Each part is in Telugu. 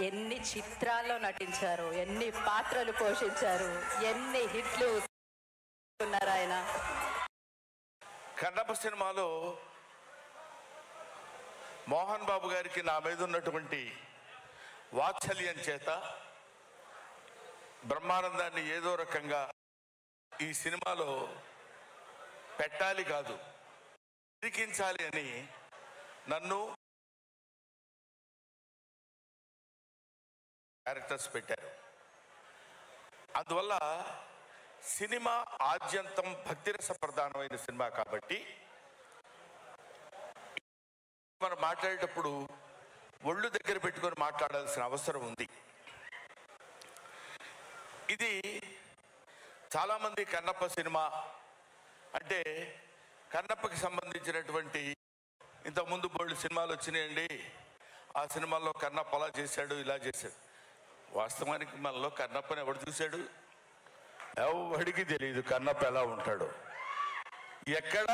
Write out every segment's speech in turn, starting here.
ఎన్ని చిత్రాల్లో నటించారు, ఎన్ని పాత్రలు పోషించారు, ఎన్ని హిట్లు ఉన్నారు ఆయన. కన్నప్ప సినిమాలో మోహన్ బాబు గారికి నా మీద ఉన్నటువంటి వాత్సల్యం చేత బ్రహ్మానందాన్ని ఏదో రకంగా ఈ సినిమాలో పెట్టాలి కాదు ఇరికించాలి అని నన్ను క్యారెక్టర్స్ పెట్టారు. అందువల్ల సినిమా ఆద్యంతం భక్తిరస ప్రధానమైన సినిమా కాబట్టి మనం మాట్లాడేటప్పుడు ఒళ్ళు దగ్గర పెట్టుకొని మాట్లాడాల్సిన అవసరం ఉంది. ఇది చాలామంది కన్నప్ప సినిమా అంటే కన్నప్పకి సంబంధించినటువంటి ఇంతకుముందు బోల్డ్ సినిమాలు వచ్చినాయండి, ఆ సినిమాల్లో కన్నప్ప అలా చేశాడు ఇలా చేశాడు. వాస్తవానికి మనలో కన్నప్పని ఎవడు చూశాడు? ఎవడికి తెలియదు కన్నప్ప ఎలా ఉంటాడు. ఎక్కడ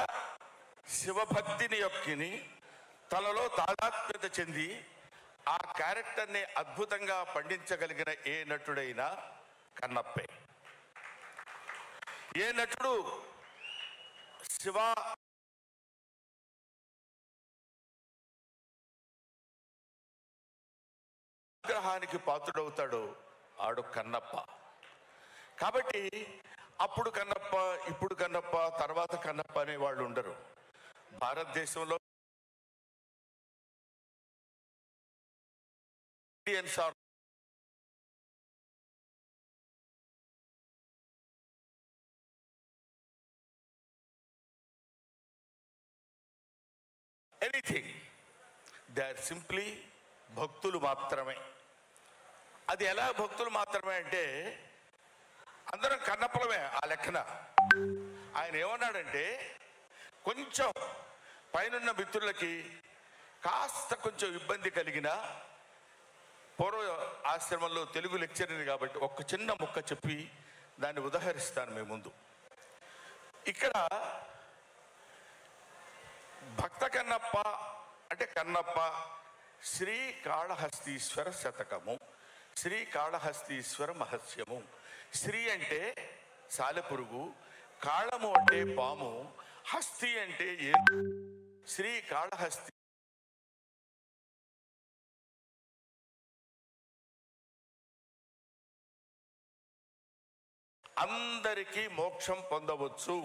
శివభక్తిని యొక్కిని తనలో తాదాత్మ్యత చెంది ఆ క్యారెక్టర్ని అద్భుతంగా పండించగలిగిన ఏ నటుడైనా కన్నప్పే. ఏ నటుడు శివ గ్రహానికి పాత్రుడవుతాడు ఆడు కన్నప్ప. కాబట్టి అప్పుడు కన్నప్ప, ఇప్పుడు కన్నప్ప, తర్వాత కన్నప్ప అనే వాళ్ళు ఉండరు. భారతదేశంలో ఎనీథింగ్, దే ఆర్ సింప్లీ భక్తులు మాత్రమే. అది ఎలా భక్తులు మాత్రమే అంటే అందరం కన్నప్పలమే ఆ లెక్కన. ఆయన ఏమన్నాడంటే కొంచెం పైనున్న మిత్రులకి కాస్త కొంచెం ఇబ్బంది కలిగిన పూర్వ ఆశ్రమంలో తెలుగు లెక్చరర్ కాబట్టి ఒక చిన్న ముక్క చెప్పి దాన్ని ఉదహరిస్తాను మీ ముందు. ఇక్కడ భక్త కన్నప్ప అంటే కన్నప్ప శ్రీకాళహస్తీశ్వర శతకము, శ్రీకాళహస్తీశ్వర మహస్యము. శ్రీ అంటే సాలెపురుగు, కాళము అంటే పాము, హస్తి అంటే శ్రీకాళహస్తి అందరికీ మోక్షం పొందవచ్చు.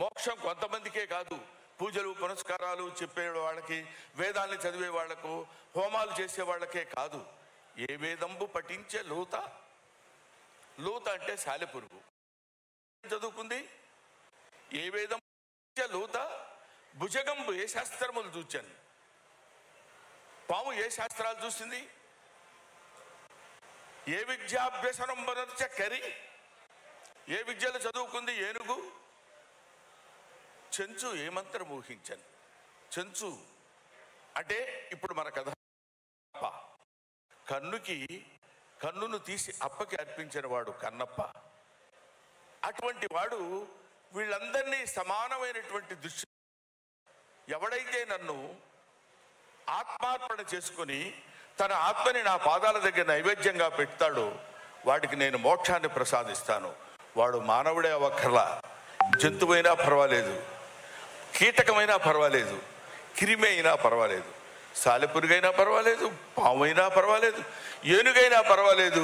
మోక్షం కొంతమందికే కాదు, పూజలు పునస్కారాలు చెప్పే వాళ్ళకి, వేదాల్ని చదివే వాళ్లకు, హోమాలు చేసే వాళ్ళకే కాదు. ఏ వేదంబు పఠించే లూత, లూత అంటే సాలెపురుగు చదువుకుంది. ఏ వేదం లూత భుజగంబు ఏ శాస్త్రములు చూచాను. పాము ఏ శాస్త్రాలు చూసింది? ఏ విద్యాభ్యసనం బనర్చ కరి, ఏ విద్యలు చదువుకుంది ఏనుగు. చెంచు ఏ మంత్రం ఊహించాను. చెంచు అంటే ఇప్పుడు మన కథ కన్నును తీసి అప్పకి అర్పించిన వాడు కన్నప్ప. అటువంటి వాడు వీళ్ళందరినీ సమానమైనటువంటి దృష్టి, ఎవడైతే నన్ను ఆత్మార్పణ చేసుకొని తన ఆత్మని నా పాదాల దగ్గర నైవేద్యంగా పెడతాడో వాడికి నేను మోక్షాన్ని ప్రసాదిస్తాను. వాడు మానవుడే అవ్వక్కర్లా, జంతువైనా పర్వాలేదు, కీటకమైనా పర్వాలేదు, క్రిమి అయినా పర్వాలేదు, సాలెపురుగైనా పర్వాలేదు, పాము అయినా పర్వాలేదు, ఏనుగైనా పర్వాలేదు.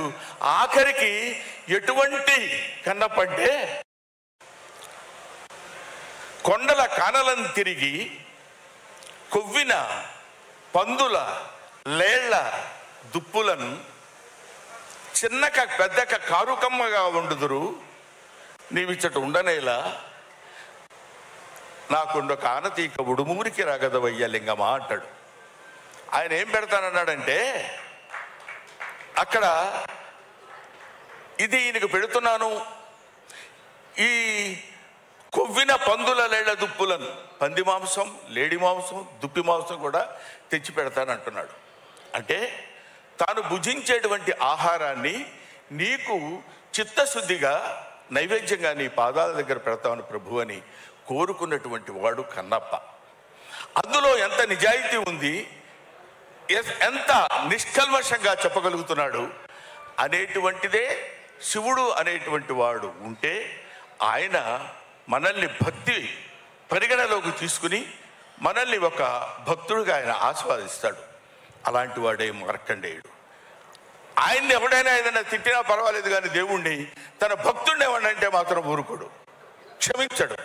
ఆఖరికి ఎటువంటి కన్నప్పంటే కొండల కానలను తిరిగి కొవ్విన పందుల లేళ్ల దుప్పులను చిన్నక పెద్దక కారుకమ్మగా ఉండుదురు, నీవిచ్చట ఉండనేలా నాకుండొక ఆనతీక ఉడుమూరికి రాగదవయ్య లింగమా అంటాడు. ఆయన ఏం పెడతానన్నాడంటే అక్కడ ఇది ఈయనకు పెడుతున్నాను, ఈ కొవ్విన పందుల లేళ్ల దుప్పులను, పంది మాంసం, లేడి మాంసం, దుప్పి మాంసం కూడా తెచ్చి పెడతానంటున్నాడు. అంటే తాను భుజించేటువంటి ఆహారాన్ని నీకు చిత్తశుద్ధిగా నైవేద్యంగా నీ పాదాల దగ్గర పెడతాను ప్రభు అని కోరుకున్నటువంటి వాడు కన్నప్ప. అందులో ఎంత నిజాయితీ ఉంది, ఎంత నిష్కల్మషంగా చెప్పగలుగుతున్నాడు అనేటువంటిదే శివుడు అనేటువంటి వాడు ఉంటే ఆయన మనల్ని భక్తి పరిగణలోకి తీసుకుని మనల్ని ఒక భక్తుడిగా ఆయన ఆస్వాదిస్తాడు. అలాంటి వాడే మార్కండేయుడు. ఆయన్ని ఎవడైనా ఏదైనా తిట్టినా పర్వాలేదు, కానీ దేవుణ్ణి తన భక్తుడిని ఏమన్నంటే మాత్రం ఊరుకోడు, క్షమించడు.